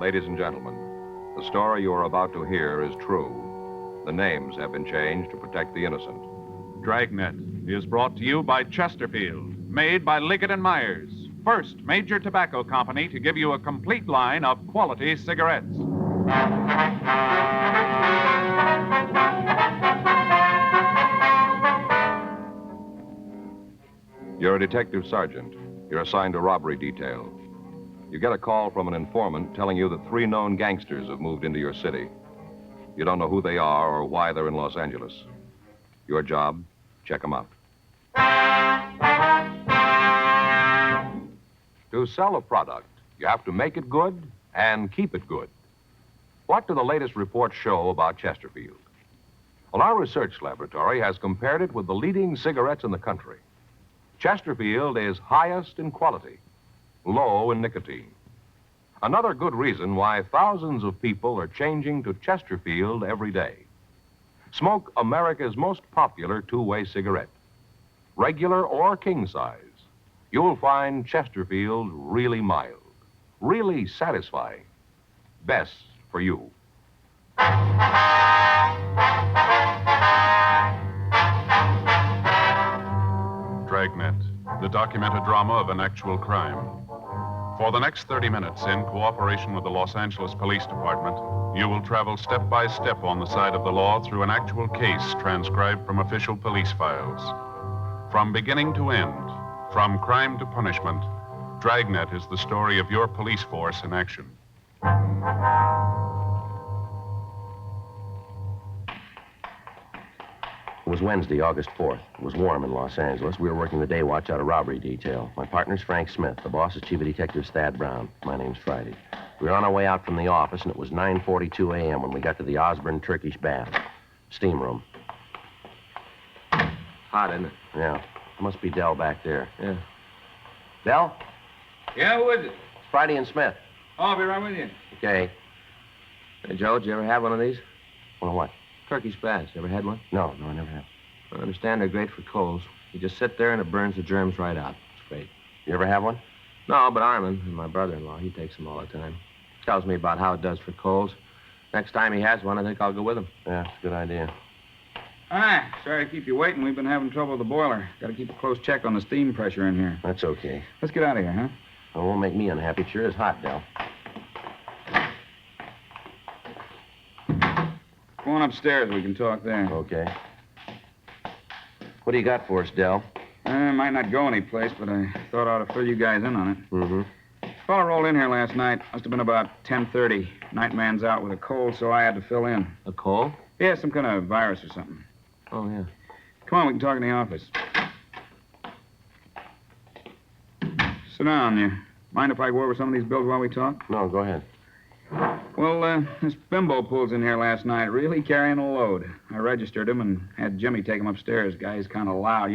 Ladies and gentlemen, the story you are about to hear is true. The names have been changed to protect the innocent. Dragnet is brought to you by Chesterfield, made by Liggett & Myers, first major tobacco company to give you a complete line of quality cigarettes. You're a detective sergeant. You're assigned to robbery detail. You get a call from an informant telling you that 3 known gangsters have moved into your city. You don't know who they are or why they're in Los Angeles. Your job, check them out. To sell a product, you have to make it good and keep it good. What do the latest reports show about Chesterfield? Well, our research laboratory has compared it with the leading cigarettes in the country. Chesterfield is highest in quality, low in nicotine. Another good reason why thousands of people are changing to Chesterfield every day. Smoke America's most popular two-way cigarette. Regular or king size, you'll find Chesterfield really mild, really satisfying. Best for you. Dragnet, the documented drama of an actual crime. For the next 30 minutes, in cooperation with the Los Angeles Police Department, you will travel step by step on the side of the law through an actual case transcribed from official police files. From beginning to end, from crime to punishment, Dragnet is the story of your police force in action. It was Wednesday, August 4th. It was warm in Los Angeles. We were working the day watch out of robbery detail. My partner's Frank Smith. The boss is Chief of Detectives Thad Brown. My name's Friday. We were on our way out from the office, and it was 9:42 a.m. when we got to the Osborne Turkish bath. Steam room. Hot, isn't it? Yeah. Must be Dell back there. Yeah. Dell? Yeah, who is it? It's Friday and Smith. Oh, I'll be right with you. Okay. Hey, Joe, did you ever have one of these? Well, what? Turkish baths. You ever had one? No, I never have. I understand they're great for colds. You just sit there and it burns the germs right out. It's great. You ever have one? No, but Armin, my brother-in-law, he takes them all the time. Tells me about how it does for colds. Next time he has one, I think I'll go with him. Yeah, it's a good idea. Hi. Sorry to keep you waiting. We've been having trouble with the boiler. Got to keep a close check on the steam pressure in here. That's okay. Let's get out of here, huh? Well, it won't make me unhappy. It sure is hot, Dell. Go on upstairs. We can talk there. Okay. What do you got for us, Dell? Might not go anyplace, but I thought I ought to fill you guys in on it. Mm-hmm. Fella rolled in here last night. Must have been about 10:30. Night man's out with a cold, so I had to fill in. A cold? Yeah, some kind of virus or something. Oh, yeah. Come on, we can talk in the office. Sit down. You mind if I go over some of these bills while we talk? No, go ahead. Well, this bimbo pulls in here last night, really carrying a load. I registered him and had Jimmy take him upstairs. Guy's kind of loud,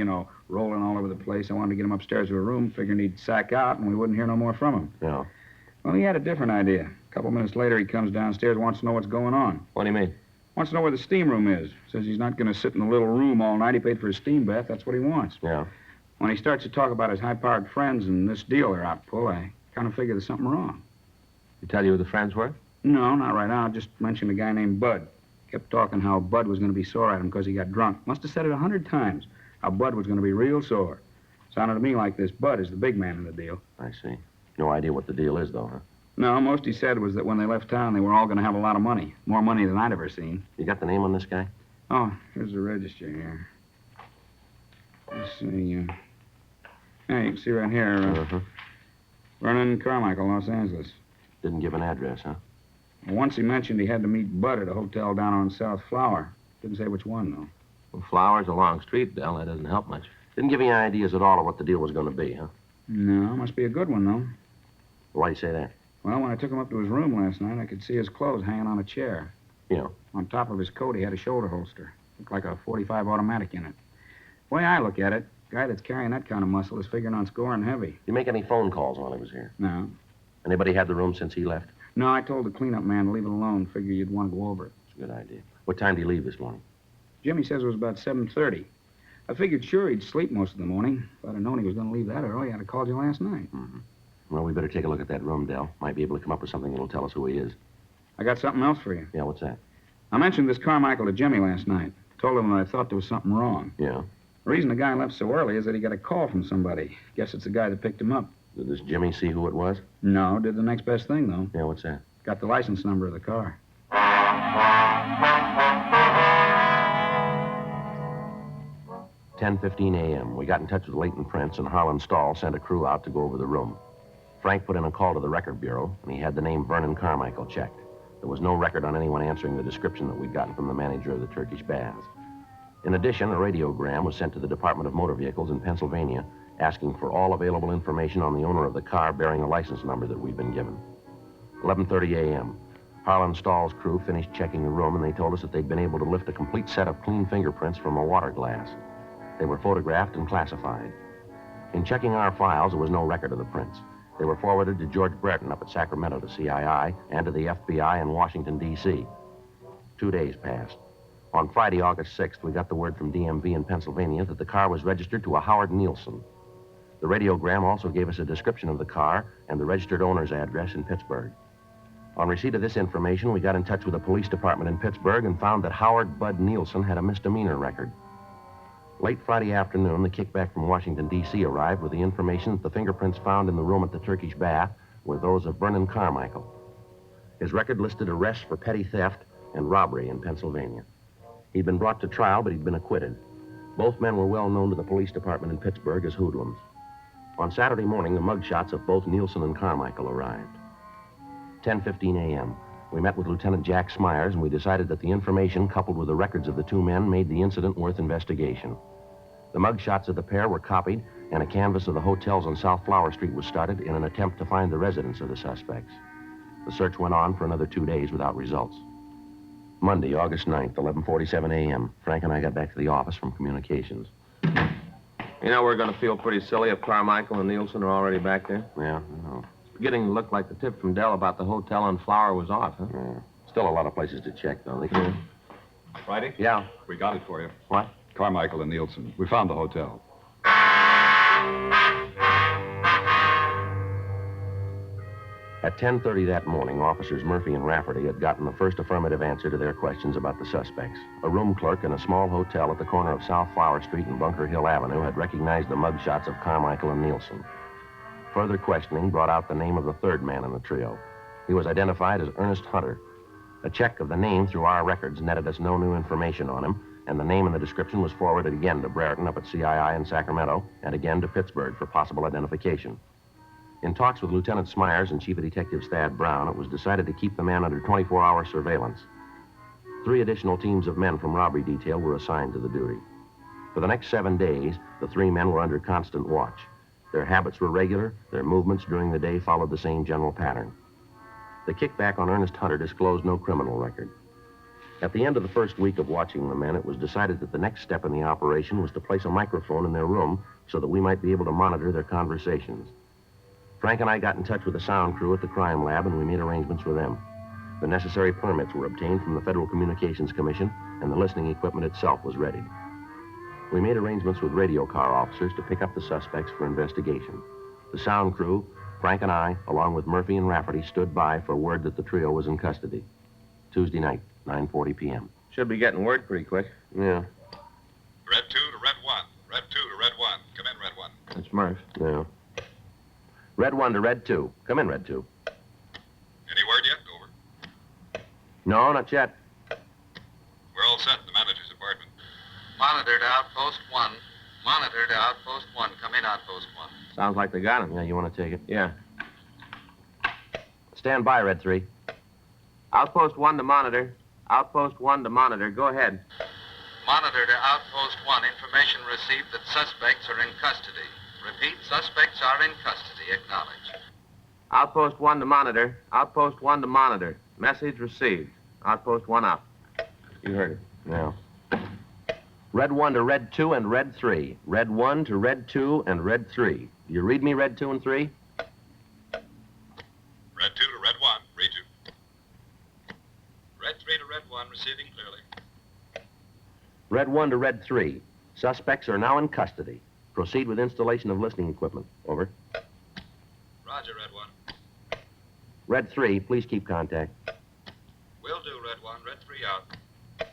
rolling all over the place. I wanted to get him upstairs to a room, figuring he'd sack out, and we wouldn't hear no more from him. Yeah. Well, he had a different idea. A couple minutes later, he comes downstairs, wants to know what's going on. What do you mean? Wants to know where the steam room is. Says he's not going to sit in the little room all night. He paid for a steam bath. That's what he wants. Yeah. When he starts to talk about his high-powered friends and this deal they're out to pull, I kind of figure there's something wrong. He tell you who the friends were? No, not right now. Just mentioned a guy named Bud. Kept talking how Bud was going to be sore at him because he got drunk. Must have said it 100 times, how Bud was going to be real sore. Sounded to me like this Bud is the big man in the deal. I see. No idea what the deal is, though, huh? No, most he said was that when they left town, they were all going to have a lot of money. More money than I'd ever seen. You got the name on this guy? Oh, here's the register here. Let's see. Yeah, you can see right here. Vernon Carmichael, Los Angeles. Didn't give an address, huh? Once he mentioned he had to meet Bud at a hotel down on South Flower. Didn't say which one, though. Well, Flowers, a long street, Dell. That doesn't help much. Didn't give you any ideas at all of what the deal was going to be, huh? No, must be a good one, though. Why do you say that? Well, when I took him up to his room last night, I could see his clothes hanging on a chair. Yeah. On top of his coat, he had a shoulder holster. Looked like a .45 automatic in it. The way I look at it, a guy that's carrying that kind of muscle is figuring on scoring heavy. You make any phone calls while he was here? No. Anybody had the room since he left? No, I told the cleanup man to leave it alone. Figure you'd want to go over it. It's a good idea. What time did he leave this morning? Jimmy says it was about 7:30. I figured sure he'd sleep most of the morning. If I'd have known he was going to leave that early, I'd have called you last night. Mm-hmm. Well, we better take a look at that room, Del. Might be able to come up with something that'll tell us who he is. I got something else for you. Yeah, what's that? I mentioned this Carmichael to Jimmy last night. Told him that I thought there was something wrong. Yeah? The reason the guy left so early is that he got a call from somebody. Guess it's the guy that picked him up. Did this Jimmy see who it was? No, did the next best thing, though. Yeah, what's that? Got the license number of the car. 10:15 a.m. We got in touch with Leighton Prince, and Harlan Stahl sent a crew out to go over the room. Frank put in a call to the record bureau, and he had the name Vernon Carmichael checked. There was no record on anyone answering the description that we'd gotten from the manager of the Turkish Baths. In addition, a radiogram was sent to the Department of Motor Vehicles in Pennsylvania, asking for all available information on the owner of the car bearing a license number that we'd been given. 11:30 a.m. Harlan Stahl's crew finished checking the room, and they told us that they'd been able to lift a complete set of clean fingerprints from a water glass. They were photographed and classified. In checking our files, there was no record of the prints. They were forwarded to George Brereton up at Sacramento to CII and to the FBI in Washington, D.C. 2 days passed. On Friday, August 6th, we got the word from DMV in Pennsylvania that the car was registered to a Howard Nielsen. The radiogram also gave us a description of the car and the registered owner's address in Pittsburgh. On receipt of this information, we got in touch with the police department in Pittsburgh and found that Howard Bud Nielsen had a misdemeanor record. Late Friday afternoon, the kickback from Washington, D.C. arrived with the information that the fingerprints found in the room at the Turkish Bath were those of Vernon Carmichael. His record listed arrests for petty theft and robbery in Pennsylvania. He'd been brought to trial, but he'd been acquitted. Both men were well known to the police department in Pittsburgh as hoodlums. On Saturday morning, the mugshots of both Nielsen and Carmichael arrived. 10:15 a.m. We met with Lieutenant Jack Smyers, and we decided that the information, coupled with the records of the two men, made the incident worth investigation. The mugshots of the pair were copied, and a canvass of the hotels on South Flower Street was started in an attempt to find the residence of the suspects. The search went on for another 2 days without results. Monday, August 9th, 11:47 a.m., Frank and I got back to the office from communications. You know, we're going to feel pretty silly if Carmichael and Nielsen are already back there. Yeah, I know. It's beginning to look like the tip from Dell about the hotel on Flower was off, huh? Yeah. Still a lot of places to check, though. They can... Friday? Yeah. We got it for you. What? Carmichael and Nielsen. We found the hotel. At 10:30 that morning, officers Murphy and Rafferty had gotten the first affirmative answer to their questions about the suspects. A room clerk in a small hotel at the corner of South Flower Street and Bunker Hill Avenue had recognized the mugshots of Carmichael and Nielsen. Further questioning brought out the name of the third man in the trio. He was identified as Ernest Hunter. A check of the name through our records netted us no new information on him, and the name and the description was forwarded again to Brereton up at CII in Sacramento and again to Pittsburgh for possible identification. In talks with Lieutenant Smyers and Chief of Detectives Thad Brown, it was decided to keep the man under 24-hour surveillance. 3 additional teams of men from robbery detail were assigned to the duty. For the next 7 days, the 3 men were under constant watch. Their habits were regular, their movements during the day followed the same general pattern. The kickback on Ernest Hunter disclosed no criminal record. At the end of the first week of watching the men, it was decided that the next step in the operation was to place a microphone in their room so that we might be able to monitor their conversations. Frank and I got in touch with the sound crew at the crime lab, and we made arrangements with them. The necessary permits were obtained from the Federal Communications Commission, and the listening equipment itself was readied. We made arrangements with radio car officers to pick up the suspects for investigation. The sound crew, Frank and I, along with Murphy and Rafferty, stood by for word that the trio was in custody. Tuesday night, 9:40 p.m. Should be getting word pretty quick. Yeah. Red 2 to Red 1. Red 2 to Red 1. Come in, Red 1. It's Murph. Yeah. Red 1 to Red 2. Come in, Red 2. Any word yet? Over. No, not yet. We're all set in the manager's apartment. Monitor to Outpost 1. Monitor to Outpost 1. Come in, Outpost 1. Sounds like they got him. Yeah, you want to take it? Yeah. Stand by, Red 3. Outpost 1 to monitor. Outpost 1 to monitor. Go ahead. Monitor to Outpost 1. Information received that suspects are in custody. Repeat, suspects are in custody. Acknowledge. Outpost 1 to monitor. Outpost 1 to monitor. Message received. Outpost 1 out. You heard it. Yeah. Red 1 to Red 2 and Red 3. Red 1 to Red 2 and Red 3. Do you read me, Red 2 and 3? Red 2 to Red 1. Read you. Red 3 to Red 1. Receiving clearly. Red 1 to Red 3. Suspects are now in custody. Proceed with installation of listening equipment. Over. Roger. Roger, Red 1. Red 3, please keep contact. Will do, Red 1. Red 3 out.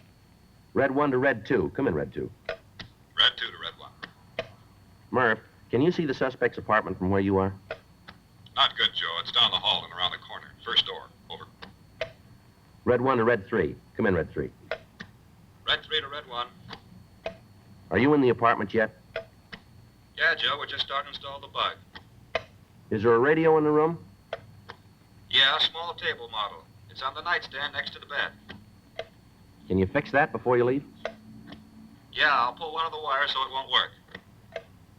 Red 1 to Red 2. Come in, Red 2. Red 2 to Red 1. Murph, can you see the suspect's apartment from where you are? Not good, Joe. It's down the hall and around the corner. First door. Over. Red 1 to Red 3. Come in, Red 3. Red 3 to Red 1. Are you in the apartment yet? Yeah, Joe, we're just starting to install the bug. Is there a radio in the room? Yeah, a small table model. It's on the nightstand next to the bed. Can you fix that before you leave? Yeah, I'll pull one of the wires so it won't work.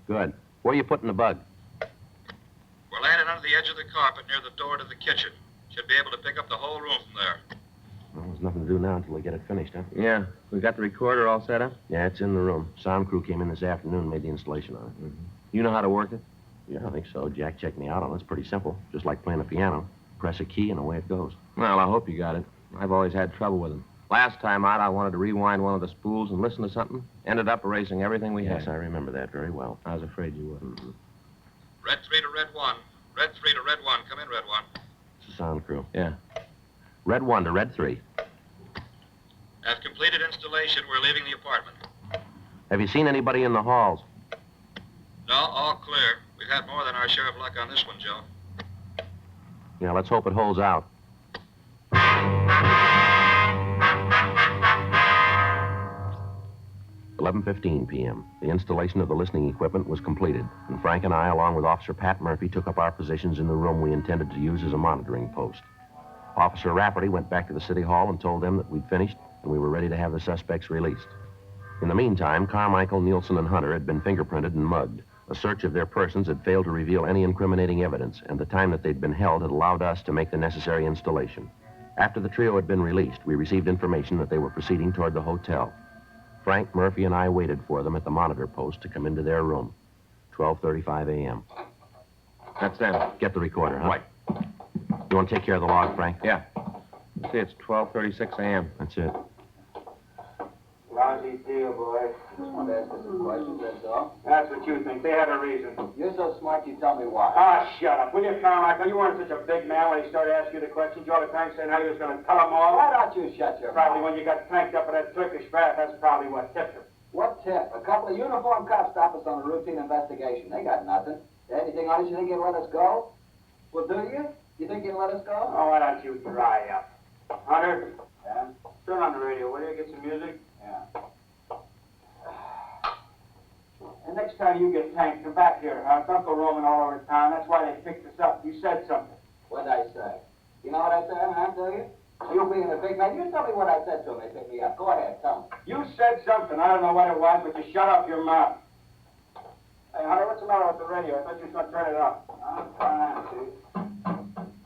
Good. Where are you putting the bug? We're laying it under the edge of the carpet near the door to the kitchen. Should be able to pick up the whole room from there. Well, there's nothing to do now until we get it finished, huh? Yeah. We got the recorder all set up? Yeah, it's in the room. Sound crew came in this afternoon and made the installation on it. Mm-hmm. You know how to work it? Yeah, I think so. Jack checked me out on it. It's pretty simple. Just like playing a piano. Press a key and away it goes. Well, I hope you got it. I've always had trouble with them. Last time out, I wanted to rewind one of the spools and listen to something. Ended up erasing everything we had. Yes, I remember that very well. I was afraid you would. Mm-hmm. Red 3 to Red 1. Red 3 to Red 1. Come in, Red 1. It's the sound crew. Yeah. Red 1 to Red 3. Have completed installation. We're leaving the apartment. Have you seen anybody in the halls? No, all clear. We've had more than our share of luck on this one, Joe. Yeah, let's hope it holds out. 11:15 p.m. The installation of the listening equipment was completed, and Frank and I, along with Officer Pat Murphy, took up our positions in the room we intended to use as a monitoring post. Officer Rafferty went back to the city hall and told them that we'd finished and we were ready to have the suspects released. In the meantime, Carmichael, Nielsen, and Hunter had been fingerprinted and mugged. A search of their persons had failed to reveal any incriminating evidence, and the time that they'd been held had allowed us to make the necessary installation. After the trio had been released, we received information that they were proceeding toward the hotel. Frank, Murphy, and I waited for them at the monitor post to come into their room. 12:35 a.m. That's them. Get the recorder, huh? Right. You want to take care of the log, Frank? Yeah. See, it's 12:36 a.m. That's it. Lousy deal, boy. Just wanted to ask you some questions, that's all. That's what you think. They had a reason. You're so smart, you tell me why. Ah, shut up. Will you, Carmichael? You weren't such a big man when he started asking you the questions. You all the time saying how he was going to tell them all. Why don't you shut your Probably mouth? when you got tanked up in that Turkish bath, that's probably what tipped him. What tip? A couple of uniformed cops stop us on a routine investigation. They got nothing. Anything on us, you think you'd let us go? Well, do you? You think you'd let us go? Oh, why don't you dry up? Hunter, Yeah? turn on the radio, will you? Get some music. Yeah. And next time you get tanked, come back here, huh? Don't go roaming all over town. That's why they picked us up. You said something. What'd I say? You know what I said, huh, do you? You being a big man, you tell me what I said to him. They picked me up. Go ahead, tell me. You said something. I don't know what it was, but you shut up your mouth. Hey, Hunter, what's the matter with the radio? I thought you was going to turn it off. I'm fine, see?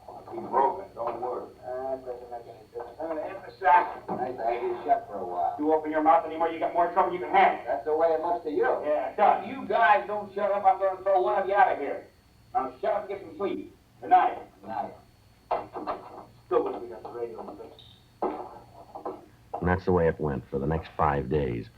I'll keep broken, don't worry. That doesn't make any difference. I'm going to hit the sack. Nice to have you shut for a while. You open your mouth anymore, you got more trouble you can handle. That's the way it looks to you. Yeah, it does. You guys don't shut up, I'm going to throw one of you out of here. Now shut up and get some sleep. Good night. Nice. Still wish we got the radio fixed. And that's the way it went for the next 5 days.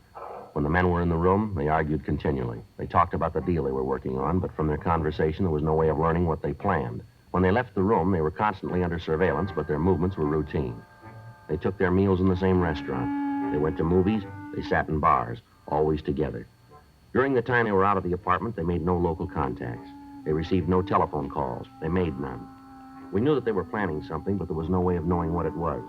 When the men were in the room, they argued continually. They talked about the deal they were working on, but from their conversation, there was no way of learning what they planned. When they left the room, they were constantly under surveillance, but their movements were routine. They took their meals in the same restaurant. They went to movies. They sat in bars, always together. During the time they were out of the apartment, they made no local contacts. They received no telephone calls. They made none. We knew that they were planning something, but there was no way of knowing what it was.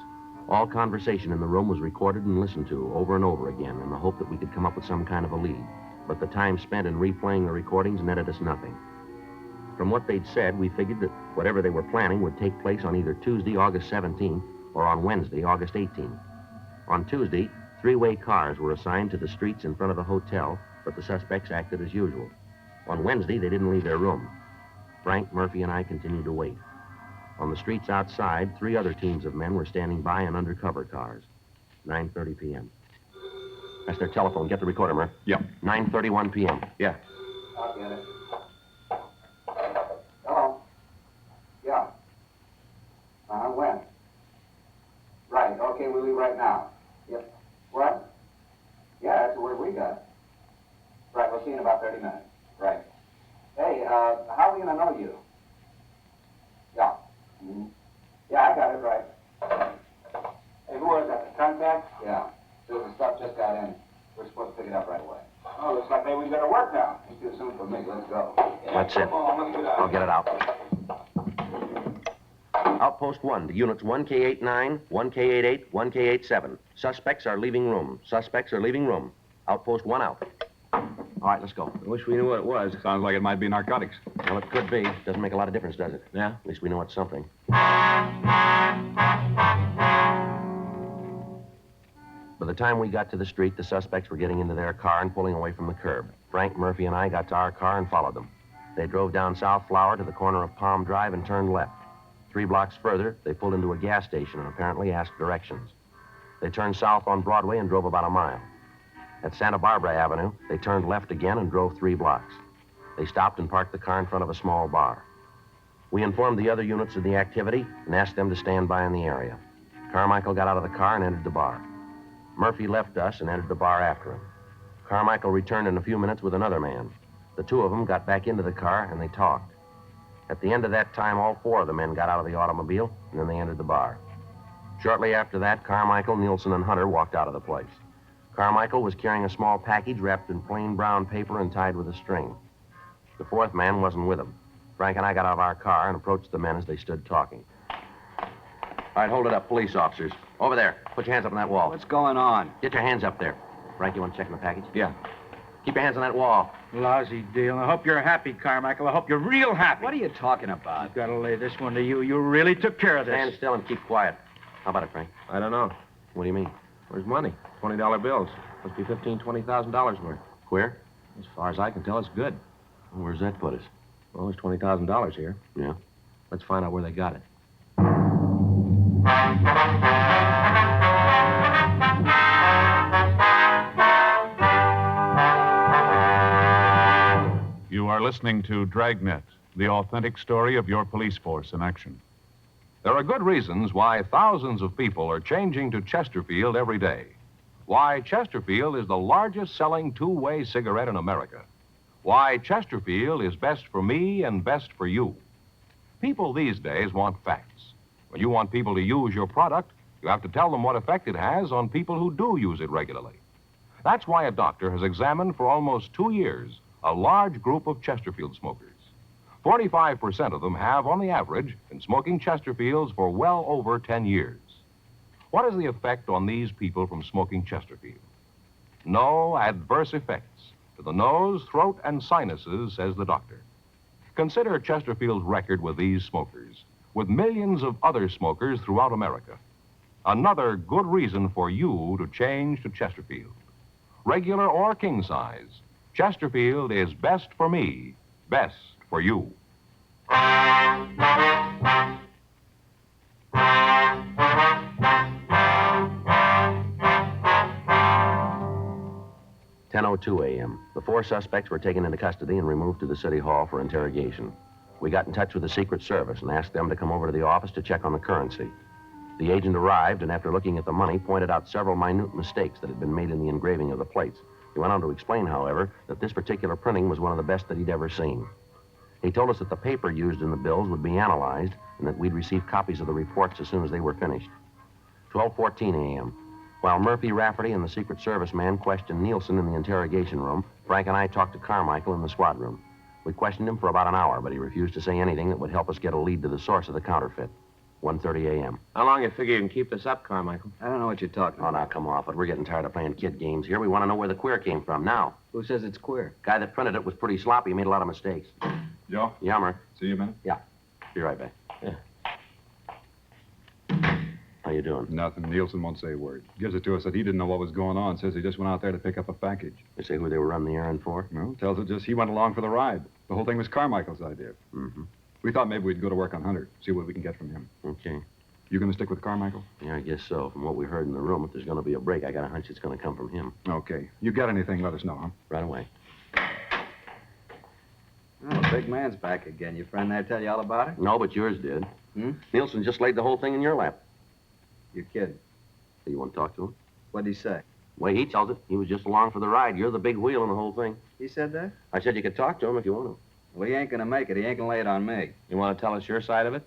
All conversation in the room was recorded and listened to over and over again in the hope that we could come up with some kind of a lead. But the time spent in replaying the recordings netted us nothing. From what they'd said, we figured that whatever they were planning would take place on either Tuesday, August 17th, or on Wednesday, August 18th. On Tuesday, three-way cars were assigned to the streets in front of the hotel, but the suspects acted as usual. On Wednesday, they didn't leave their room. Frank, Murphy, and I continued to wait. On the streets outside, three other teams of men were standing by in undercover cars. 9:30 p.m. That's their telephone. Get the recorder, Murph. Yep. 9:31 p.m. Yeah. I'll get it. Hello? Yeah. When? Right, okay, we'll leave right now. Yep. What? Yeah, that's the word we got. Right, we'll see you in about 30 minutes. Right. Hey, how are we going to know you? Yeah, I got it right. Hey, who was that? The contact? Yeah. Says the stuff just got in. We're supposed to pick it up right away. Oh, looks like maybe we better work now. It's too soon for me. Let's go. That's it. Come on, let's get out. I'll get it out. Outpost 1 to units 1K89, 1K88, 1K87. Suspects are leaving room. Suspects are leaving room. Outpost 1 out. All right, let's go. I wish we knew what it was. Sounds like it might be narcotics. Well, it could be. Doesn't make a lot of difference, does it? Yeah? At least we know it's something. By the time we got to the street, the suspects were getting into their car and pulling away from the curb. Frank, Murphy, and I got to our car and followed them. They drove down South Flower to the corner of Palm Drive and turned left. 3 blocks further, they pulled into a gas station and apparently asked directions. They turned south on Broadway and drove about a mile. At Santa Barbara Avenue, they turned left again and drove 3 blocks. They stopped and parked the car in front of a small bar. We informed the other units of the activity and asked them to stand by in the area. Carmichael got out of the car and entered the bar. Murphy left us and entered the bar after him. Carmichael returned in a few minutes with another man. The 2 of them got back into the car and they talked. At the end of that time, all 4 of the men got out of the automobile and then they entered the bar. Shortly after that, Carmichael, Nielsen, and Hunter walked out of the place. Carmichael was carrying a small package wrapped in plain brown paper and tied with a string. The 4th man wasn't with him. Frank and I got out of our car and approached the men as they stood talking. All right, hold it up, police officers. Over there. Put your hands up on that wall. What's going on? Get your hands up there. Frank, you want to check in the package? Yeah. Keep your hands on that wall. Lousy deal. I hope you're happy, Carmichael. I hope you're real happy. What are you talking about? I've got to lay this one to you. You really took care of this. Stand still and keep quiet. How about it, Frank? I don't know. What do you mean? Where's money? $20 bills. Must be $15,000-$20,000 worth. Queer? As far as I can tell, it's good. Well, where's that put us? Well, there's $20,000 here. Yeah. Let's find out where they got it. You are listening to Dragnet, the authentic story of your police force in action. There are good reasons why thousands of people are changing to Chesterfield every day. Why Chesterfield is the largest selling 2-way cigarette in America. Why Chesterfield is best for me and best for you. People these days want facts. When you want people to use your product, you have to tell them what effect it has on people who do use it regularly. That's why a doctor has examined for almost 2 years a large group of Chesterfield smokers. 45% of them have, on the average, been smoking Chesterfields for well over 10 years. What is the effect on these people from smoking Chesterfield? No adverse effects to the nose, throat, and sinuses, says the doctor. Consider Chesterfield's record with these smokers, with millions of other smokers throughout America. Another good reason for you to change to Chesterfield. Regular or king size, Chesterfield is best for me, best for you. 10:02 a.m. The 4 suspects were taken into custody and removed to the city hall for interrogation. We got in touch with the Secret Service and asked them to come over to the office to check on the currency. The agent arrived and after looking at the money, pointed out several minute mistakes that had been made in the engraving of the plates. He went on to explain, however, that this particular printing was one of the best that he'd ever seen. He told us that the paper used in the bills would be analyzed and that we'd receive copies of the reports as soon as they were finished. 12:14 a.m. While Murphy, Rafferty, and the Secret Service man questioned Nielsen in the interrogation room, Frank and I talked to Carmichael in the squad room. We questioned him for about an hour, but he refused to say anything that would help us get a lead to the source of the counterfeit. 1:30 a.m. How long you figure you can keep this up, Carmichael? I don't know what you're talking Oh, about. now, come off it. We're getting tired of playing kid games here. We want to know where the queer came from now. Who says it's queer? Guy that printed it was pretty sloppy. He made a lot of mistakes. Joe? Yeah, Murph. See you a minute? Be right back. Yeah. How you doing? Nothing. Nielsen won't say a word. Gives it to us that he didn't know what was going on. Says he just went out there to pick up a package. They say who they were running the errand for? Well, tells it just he went along for the ride. The whole thing was Carmichael's idea. Mm-hmm. We thought maybe we'd go to work on Hunter, see what we can get from him. Okay. You going to stick with Carmichael? Yeah, I guess so. From what we heard in the room, if there's going to be a break, I got a hunch it's going to come from him. Okay. You got anything, let us know, huh? Right away. Oh, the big man's back again. Your friend there tell you all about it? No, but yours did. Hmm? Nielsen just laid the whole thing in your lap. You're kidding. You want to talk to him? What'd he say? The way he tells it, he was just along for the ride. You're the big wheel in the whole thing. He said that? I said you could talk to him if you want to. Well, he ain't gonna make it. He ain't gonna lay it on me. You want to tell us your side of it?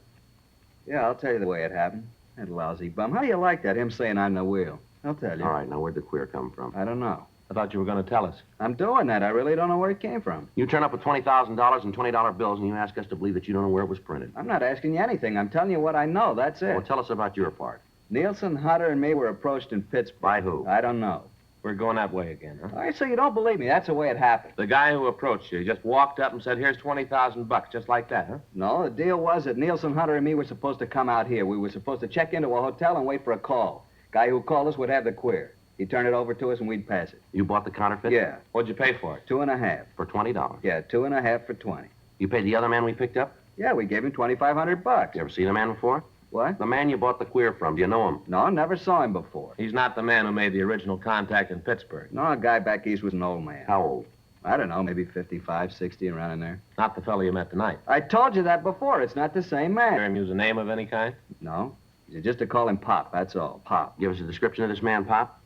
Yeah, I'll tell you the way it happened. That lousy bum. How do you like that, him saying I'm the wheel? I'll tell you. All right, now where'd the queer come from? I don't know. I thought you were going to tell us. I'm doing that. I really don't know where it came from. You turn up with $20,000 in $20 bills, and you ask us to believe that you don't know where it was printed. I'm not asking you anything. I'm telling you what I know. That's it. Well, tell us about your part. Nielsen, Hunter, and me were approached in Pittsburgh. By who? I don't know. We're going that way again, huh? All right, so you don't believe me. That's the way it happened. The guy who approached you just walked up and said, here's $20,000, just like that, huh? No, the deal was that Nielsen, Hunter, and me were supposed to come out here. We were supposed to check into a hotel and wait for a call. Guy who called us would have the queer. He'd turn it over to us and we'd pass it. You bought the counterfeit? Yeah. What'd you pay for it? 2.5. For $20? Yeah, 2.5 for 20. You paid the other man we picked up? Yeah, we gave him $2,500. You ever seen a man before? What? The man you bought the queer from. Do you know him? No, never saw him before. He's not the man who made the original contact in Pittsburgh. No, a guy back east was an old man. How old? I don't know, maybe 55, 60, around in there. Not the fellow you met tonight. I told you that before. It's not the same man. Hear him use a name of any kind? No. Just to call him Pop, that's all. Pop. Give us a description of this man, Pop?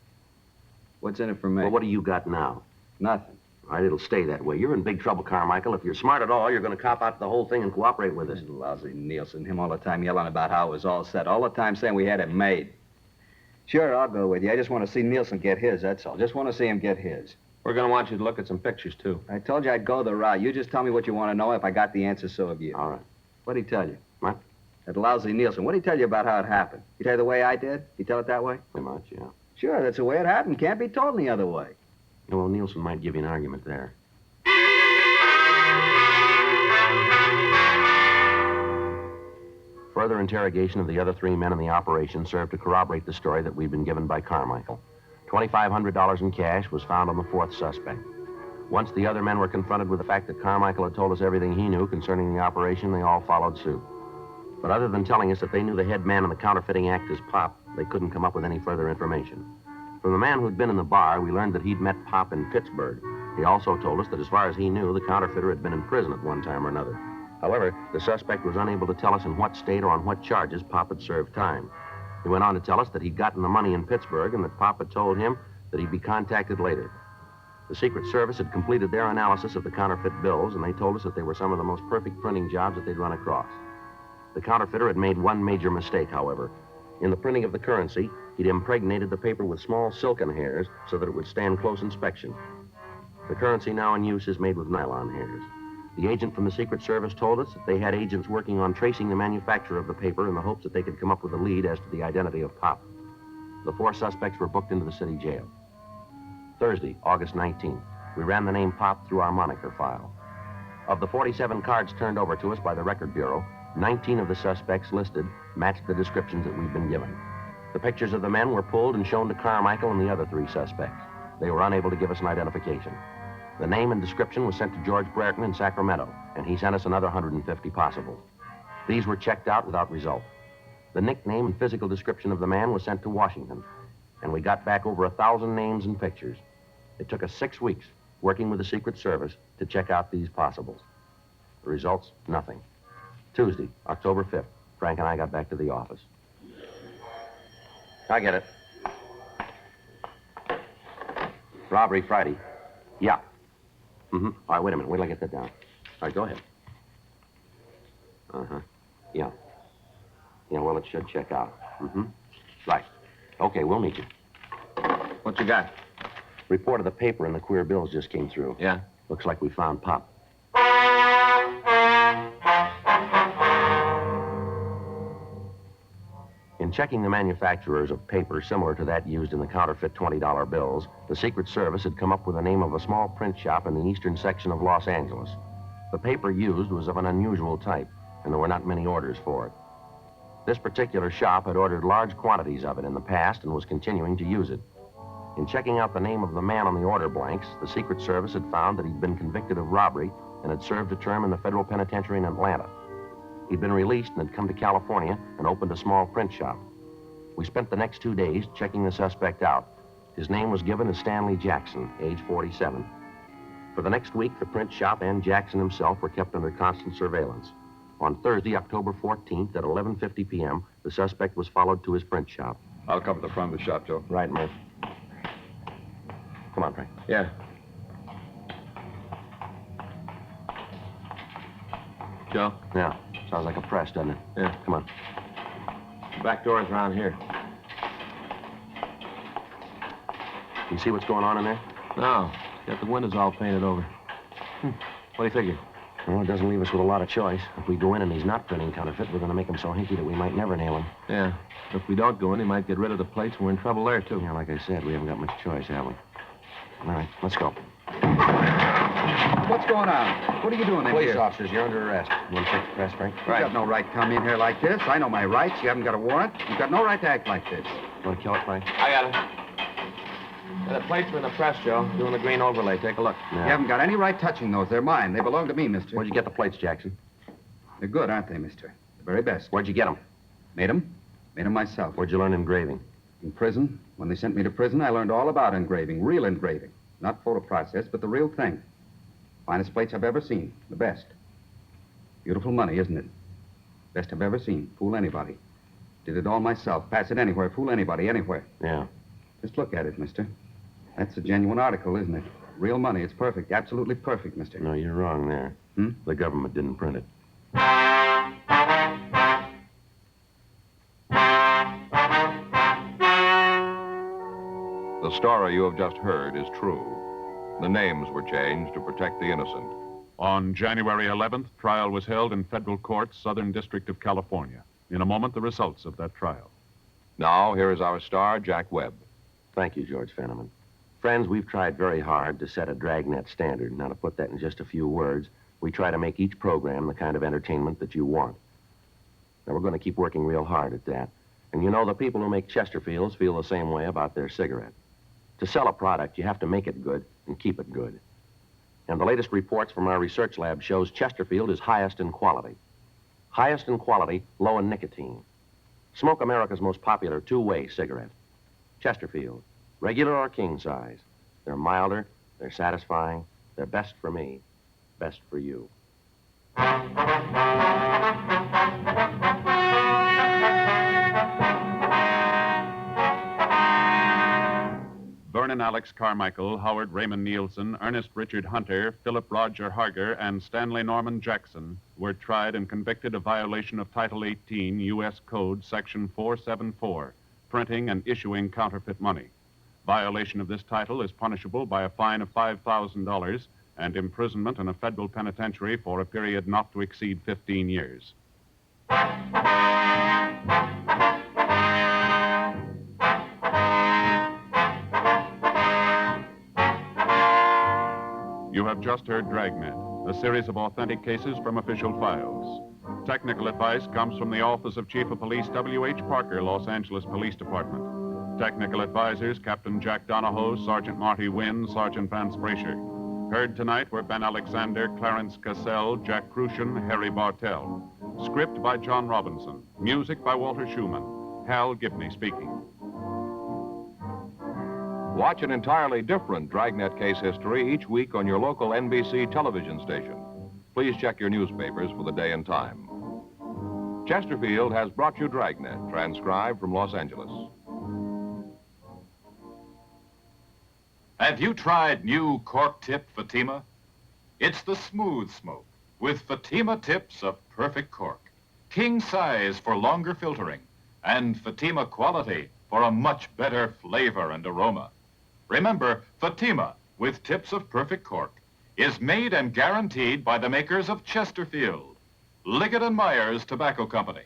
What's in it for me? Well, what do you got now? Nothing. All right, it'll stay that way. You're in big trouble, Carmichael. If you're smart at all, you're going to cop out the whole thing and cooperate with us. This lousy Nielsen, him all the time yelling about how it was all set, all the time saying we had it made. Sure, I'll go with you. I just want to see Nielsen get his, that's all. Just want to see him get his. We're going to want you to look at some pictures, too. I told you I'd go the route. You just tell me what you want to know. If I got the answer, so have you. All right. What'd he tell you? What? That lousy Nielsen. What'd he tell you about how it happened? He tell you the way I did? He tell it that way? Pretty much, yeah. Sure, that's the way it happened. Can't be told any other way. Well, Nielsen might give you an argument there. Further interrogation of the other three men in the operation served to corroborate the story that we'd been given by Carmichael. $2,500 in cash was found on the fourth suspect. Once the other men were confronted with the fact that Carmichael had told us everything he knew concerning the operation, they all followed suit. But other than telling us that they knew the head man in the counterfeiting act as Pop, they couldn't come up with any further information. From the man who'd been in the bar, we learned that he'd met Pop in Pittsburgh. He also told us that as far as he knew, the counterfeiter had been in prison at one time or another. However, the suspect was unable to tell us in what state or on what charges Pop had served time. He went on to tell us that he'd gotten the money in Pittsburgh and that Pop had told him that he'd be contacted later. The Secret Service had completed their analysis of the counterfeit bills, and they told us that they were some of the most perfect printing jobs that they'd run across. The counterfeiter had made one major mistake, however. In the printing of the currency, he'd impregnated the paper with small silken hairs so that it would stand close inspection. The currency now in use is made with nylon hairs. The agent from the Secret Service told us that they had agents working on tracing the manufacturer of the paper in the hopes that they could come up with a lead as to the identity of Pop. The four suspects were booked into the city jail. Thursday, August 19th, we ran the name Pop through our moniker file. Of the 47 cards turned over to us by the Record Bureau, 19 of the suspects listed matched the descriptions that we'd been given. The pictures of the men were pulled and shown to Carmichael and the other three suspects. They were unable to give us an identification. The name and description was sent to George Brereton in Sacramento, and he sent us another 150 possibles. These were checked out without result. The nickname and physical description of the man was sent to Washington, and we got back over 1,000 names and pictures. It took us 6 weeks, working with the Secret Service, to check out these possibles. The results, nothing. Tuesday, October 5th, Frank and I got back to the office. I get it. Robbery Friday. Yeah. Mm-hmm. All right, wait a minute. Wait till I get that down. All right, go ahead. Uh-huh. Yeah. Yeah, well, it should check out. Mm-hmm. Right. Okay, we'll meet you. What you got? Report of the paper and the queer bills just came through. Yeah? Looks like we found Pop. In checking the manufacturers of paper similar to that used in the counterfeit $20 bills, the Secret Service had come up with the name of a small print shop in the eastern section of Los Angeles. The paper used was of an unusual type, and there were not many orders for it. This particular shop had ordered large quantities of it in the past and was continuing to use it. In checking out the name of the man on the order blanks, the Secret Service had found that he'd been convicted of robbery and had served a term in the federal penitentiary in Atlanta. He'd been released and had come to California and opened a small print shop. We spent the next 2 days checking the suspect out. His name was given as Stanley Jackson, age 47. For the next week, the print shop and Jackson himself were kept under constant surveillance. On Thursday, October 14th, at 11:50 p.m., the suspect was followed to his print shop. I'll cover the front of the shop, Joe. Right, Murph. Come on, Frank. Yeah. Joe? Yeah. Sounds like a press, doesn't it? Yeah. Come on. Back door's around here. You see what's going on in there? No. Got the windows all painted over. What do you figure? Well, it doesn't leave us with a lot of choice. If we go in and he's not printing counterfeit, we're going to make him so hinky that we might never nail him. Yeah. If we don't go in, he might get rid of the plates, and we're in trouble there, too. Yeah, like I said, we haven't got much choice, have we? All right, let's go. What's going on? What are you doing in Police here? officers, you're under arrest. You want to check the press, Frank? You've got no right to come in here like this. I know my rights. You haven't got a warrant. You've got no right to act like this. You want to kill it, Frank? I got it. Yeah, the plates are in the press, Joe. Doing the green overlay. Take a look. You haven't got any right touching those. They're mine. They belong to me, mister. Where'd you get the plates, Jackson? They're good, aren't they, mister? The very best. Where'd you get them? Made them? Made them myself. Where'd you learn engraving? In prison. When they sent me to prison, I learned all about engraving. Real engraving. Not photo process, but the real thing. Finest plates I've ever seen. The best. Beautiful money, isn't it? Best I've ever seen. Fool anybody. Did it all myself. Pass it anywhere. Fool anybody, anywhere. Yeah. Just look at it, mister. That's a genuine article, isn't it? Real money. It's perfect. Absolutely perfect, mister. No, you're wrong there. The government didn't print it. The story you have just heard is true. The names were changed to protect the innocent. On January 11th, trial was held in federal court, Southern District of California. In a moment, the results of that trial. Now, here is our star, Jack Webb. Thank you, George Fenneman. Friends, we've tried very hard to set a Dragnet standard. Now, to put that in just a few words, we try to make each program the kind of entertainment that you want. Now, we're going to keep working real hard at that. And you know, the people who make Chesterfields feel the same way about their cigarette. To sell a product, you have to make it good and keep it good. And the latest reports from our research lab shows Chesterfield is highest in quality. Highest in quality, low in nicotine. Smoke America's most popular two-way cigarette. Chesterfield, regular or king size. They're milder, they're satisfying, they're best for me, best for you. Vernon Alex Carmichael, Howard Raymond Nielsen, Ernest Richard Hunter, Philip Roger Harger, and Stanley Norman Jackson were tried and convicted of violation of Title 18 U.S. Code, Section 474, printing and issuing counterfeit money. Violation of this title is punishable by a fine of $5,000 and imprisonment in a federal penitentiary for a period not to exceed 15 years. You have just heard Dragnet, a series of authentic cases from official files. Technical advice comes from the Office of Chief of Police W.H. Parker, Los Angeles Police Department. Technical advisors, Captain Jack Donahoe, Sergeant Marty Wynn, Sergeant Vance Brasher. Heard tonight were Ben Alexander, Clarence Cassell, Jack Crucian, Harry Bartell. Script by John Robinson. Music by Walter Schumann. Hal Gibney speaking. Watch an entirely different Dragnet case history each week on your local NBC television station. Please check your newspapers for the day and time. Chesterfield has brought you Dragnet, transcribed from Los Angeles. Have you tried new cork tip Fatima? It's the smooth smoke with Fatima tips of perfect cork. King size for longer filtering and Fatima quality for a much better flavor and aroma. Remember, Fatima with tips of perfect cork is made and guaranteed by the makers of Chesterfield, Liggett & Myers Tobacco Company.